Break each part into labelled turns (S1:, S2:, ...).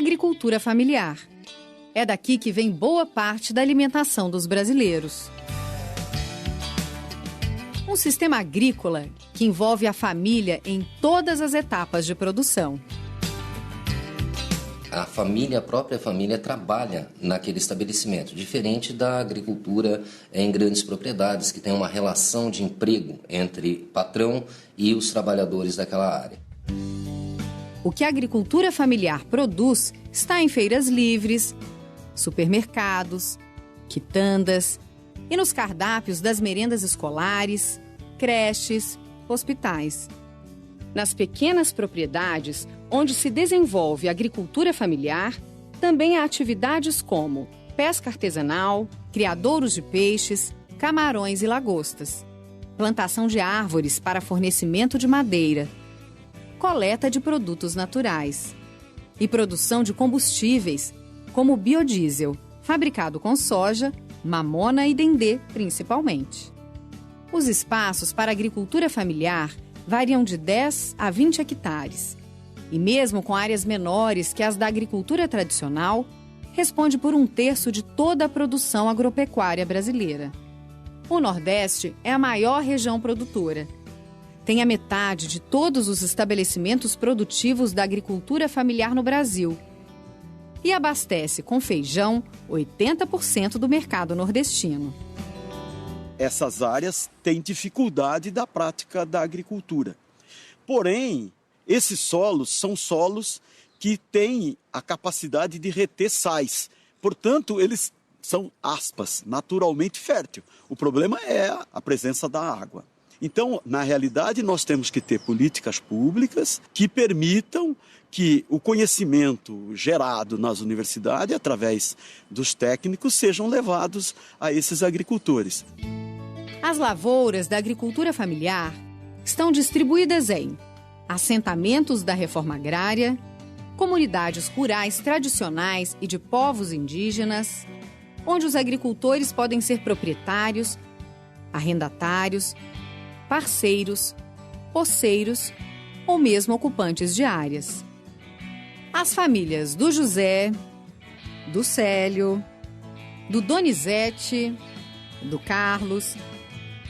S1: agricultura familiar. É daqui que vem boa parte da alimentação dos brasileiros. Um sistema agrícola que envolve a família em todas as etapas de produção.
S2: A própria família trabalha naquele estabelecimento, diferente da agricultura em grandes propriedades, que tem uma relação de emprego entre patrão e os trabalhadores daquela área.
S1: O que a agricultura familiar produz está em feiras livres, supermercados, quitandas e nos cardápios das merendas escolares, creches, hospitais. Nas pequenas propriedades onde se desenvolve a agricultura familiar, também há atividades como pesca artesanal, criadouros de peixes, camarões e lagostas, plantação de árvores para fornecimento de madeira, coleta de produtos naturais e produção de combustíveis, como o biodiesel, fabricado com soja, mamona e dendê, principalmente. Os espaços para a agricultura familiar variam de 10 a 20 hectares. E mesmo com áreas menores que as da agricultura tradicional, responde por 1/3 de toda a produção agropecuária brasileira. O Nordeste é a maior região produtora. Tem a metade de todos os estabelecimentos produtivos da agricultura familiar no Brasil. E abastece com feijão 80% do mercado nordestino.
S3: Essas áreas têm dificuldade da prática da agricultura. Porém, esses solos são solos que têm a capacidade de reter sais. Portanto, eles são, aspas, naturalmente fértil. O problema é a presença da água. Então, na realidade, nós temos que ter políticas públicas que permitam que o conhecimento gerado nas universidades, através dos técnicos, sejam levados a esses agricultores.
S1: As lavouras da agricultura familiar estão distribuídas em assentamentos da reforma agrária, comunidades rurais tradicionais e de povos indígenas, onde os agricultores podem ser proprietários, arrendatários, parceiros, poceiros ou mesmo ocupantes de áreas. As famílias do José, do Célio, do Donizete, do Carlos,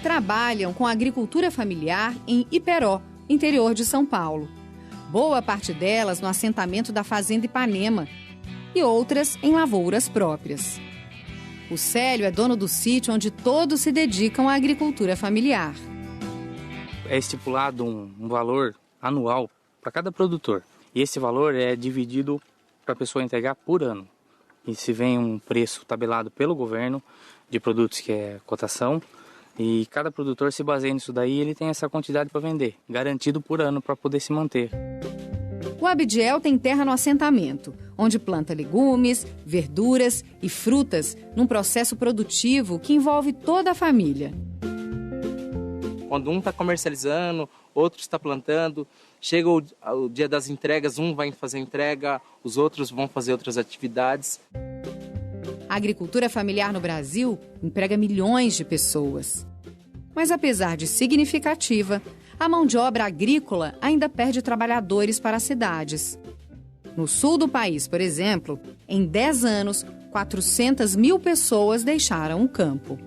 S1: trabalham com a agricultura familiar em Iperó, interior de São Paulo. Boa parte delas no assentamento da Fazenda Ipanema e outras em lavouras próprias. O Célio é dono do sítio onde todos se dedicam à agricultura familiar.
S4: É estipulado um valor anual para cada produtor. E esse valor é dividido para a pessoa entregar por ano. E se vem um preço tabelado pelo governo de produtos que é cotação, e cada produtor se baseia nisso daí, ele tem essa quantidade para vender, garantido por ano para poder se manter.
S1: O Abdiel tem terra no assentamento, onde planta legumes, verduras e frutas num processo produtivo que envolve toda a família.
S5: Quando um está comercializando, outro está plantando, chega o dia das entregas, um vai fazer a entrega, os outros vão fazer outras atividades.
S1: A agricultura familiar no Brasil emprega milhões de pessoas. Mas apesar de significativa, a mão de obra agrícola ainda perde trabalhadores para as cidades. No sul do país, por exemplo, em 10 anos, 400 mil pessoas deixaram o campo.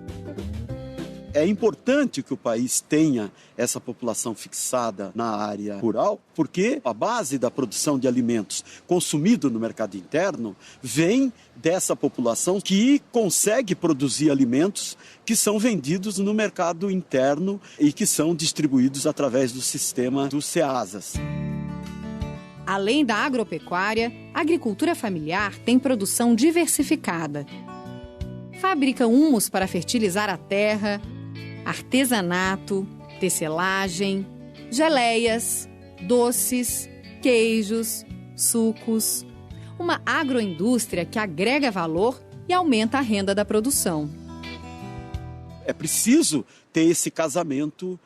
S3: É importante que o país tenha essa população fixada na área rural, porque a base da produção de alimentos consumido no mercado interno vem dessa população que consegue produzir alimentos que são vendidos no mercado interno e que são distribuídos através do sistema dos SEASAs.
S1: Além da agropecuária, a agricultura familiar tem produção diversificada. Fabrica humus para fertilizar a terra, artesanato, tecelagem, geleias, doces, queijos, sucos. Uma agroindústria que agrega valor e aumenta a renda da produção.
S3: É preciso ter esse casamento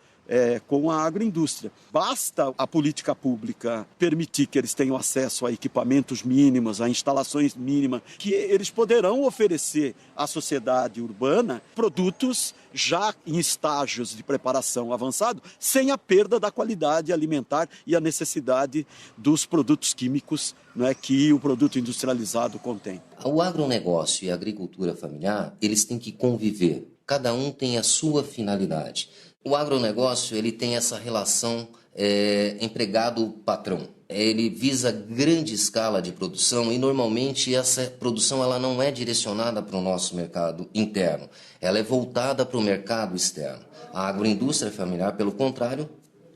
S3: com a agroindústria. Basta a política pública permitir que eles tenham acesso a equipamentos mínimos, a instalações mínimas, que eles poderão oferecer à sociedade urbana produtos já em estágios de preparação avançado, sem a perda da qualidade alimentar e a necessidade dos produtos químicos, né, que o produto industrializado contém.
S2: O agronegócio e a agricultura familiar, eles têm que conviver. Cada um tem a sua finalidade. O agronegócio, ele tem essa relação empregado-patrão. Ele visa grande escala de produção e normalmente essa produção ela não é direcionada para o nosso mercado interno, ela é voltada para o mercado externo. A agroindústria familiar, pelo contrário,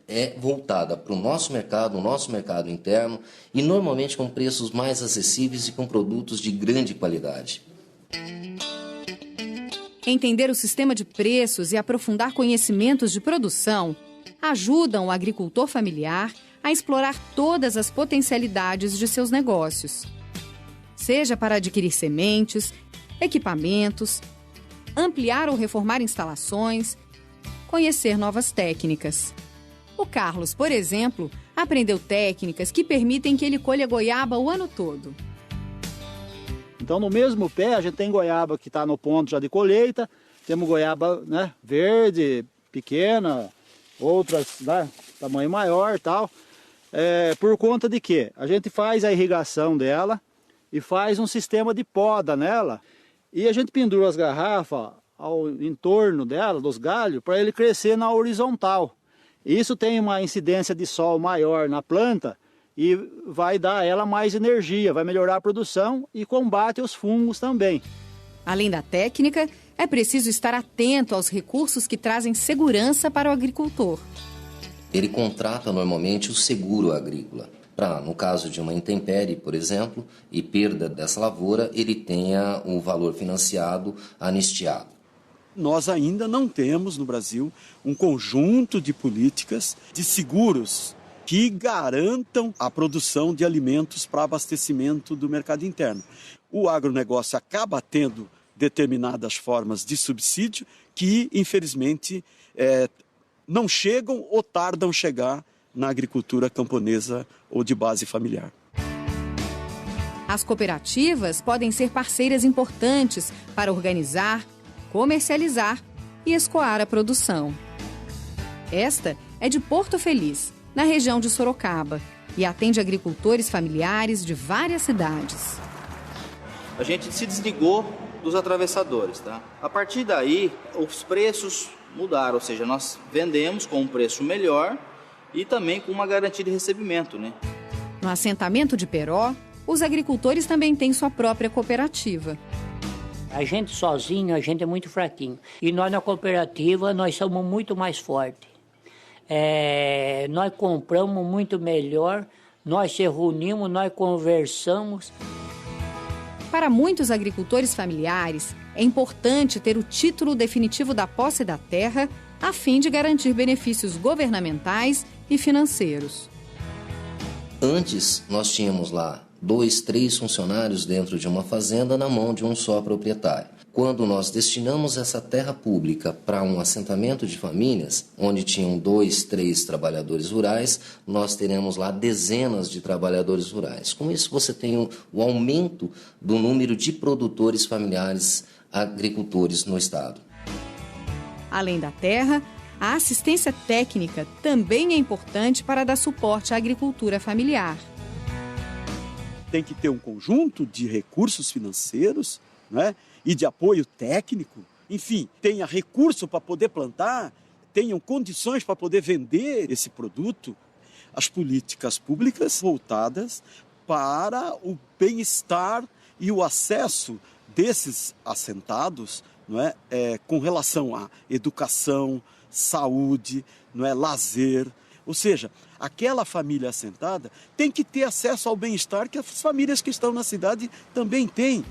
S2: é voltada para o nosso mercado interno e normalmente com preços mais acessíveis e com produtos de grande qualidade.
S1: Entender o sistema de preços e aprofundar conhecimentos de produção ajudam o agricultor familiar a explorar todas as potencialidades de seus negócios. Seja para adquirir sementes, equipamentos, ampliar ou reformar instalações, conhecer novas técnicas. O Carlos, por exemplo, aprendeu técnicas que permitem que ele colha goiaba o ano todo.
S6: Então, no mesmo pé, a gente tem goiaba que está no ponto já de colheita, temos goiaba, né, verde, pequena, outras, né, tamanho maior e tal. Por conta de quê? A gente faz a irrigação dela e faz um sistema de poda nela e a gente pendura as garrafas ao entorno dela, dos galhos, para ele crescer na horizontal. Isso tem uma incidência de sol maior na planta e vai dar a ela mais energia, vai melhorar a produção e combate os fungos também.
S1: Além da técnica, é preciso estar atento aos recursos que trazem segurança para o agricultor.
S2: Ele contrata normalmente o seguro agrícola. Para, no caso de uma intempérie, por exemplo, e perda dessa lavoura, ele tenha o valor financiado anistiado.
S3: Nós ainda não temos no Brasil um conjunto de políticas de seguros que garantam a produção de alimentos para abastecimento do mercado interno. O agronegócio acaba tendo determinadas formas de subsídio que, infelizmente, não chegam ou tardam chegar na agricultura camponesa ou de base familiar.
S1: As cooperativas podem ser parceiras importantes para organizar, comercializar e escoar a produção. Esta é de Porto Feliz, na região de Sorocaba, e atende agricultores familiares de várias cidades.
S7: A gente se desligou dos atravessadores, tá? A partir daí, os preços mudaram, ou seja, nós vendemos com um preço melhor e também com uma garantia de recebimento, né?
S1: No assentamento de Peró, os agricultores também têm sua própria cooperativa.
S8: A gente sozinho, a gente é muito fraquinho. E nós na cooperativa, nós somos muito mais fortes. Nós compramos muito melhor, nós se reunimos, nós conversamos.
S1: Para muitos agricultores familiares, é importante ter o título definitivo da posse da terra a fim de garantir benefícios governamentais e financeiros.
S2: Antes, nós tínhamos lá 2, 3 funcionários dentro de uma fazenda na mão de um só proprietário. Quando nós destinamos essa terra pública para um assentamento de famílias, onde tinham 2, 3 trabalhadores rurais, nós teremos lá dezenas de trabalhadores rurais. Com isso, você tem o aumento do número de produtores familiares agricultores no estado.
S1: Além da terra, a assistência técnica também é importante para dar suporte à agricultura familiar.
S3: Tem que ter um conjunto de recursos financeiros, né, e de apoio técnico. Enfim, tenha recurso para poder plantar, tenham condições para poder vender esse produto. As políticas públicas voltadas para o bem-estar e o acesso desses assentados, não é, com relação à educação, saúde, não é, lazer. Ou seja, aquela família assentada tem que ter acesso ao bem-estar que as famílias que estão na cidade também têm.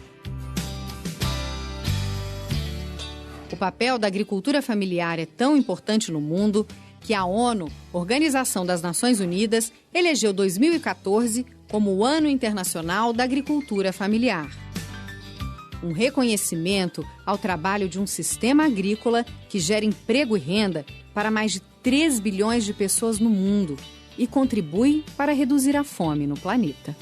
S1: O papel da agricultura familiar é tão importante no mundo que a ONU, Organização das Nações Unidas, elegeu 2014 como o Ano Internacional da Agricultura Familiar. Um reconhecimento ao trabalho de um sistema agrícola que gera emprego e renda para mais de 3 bilhões de pessoas no mundo e contribui para reduzir a fome no planeta.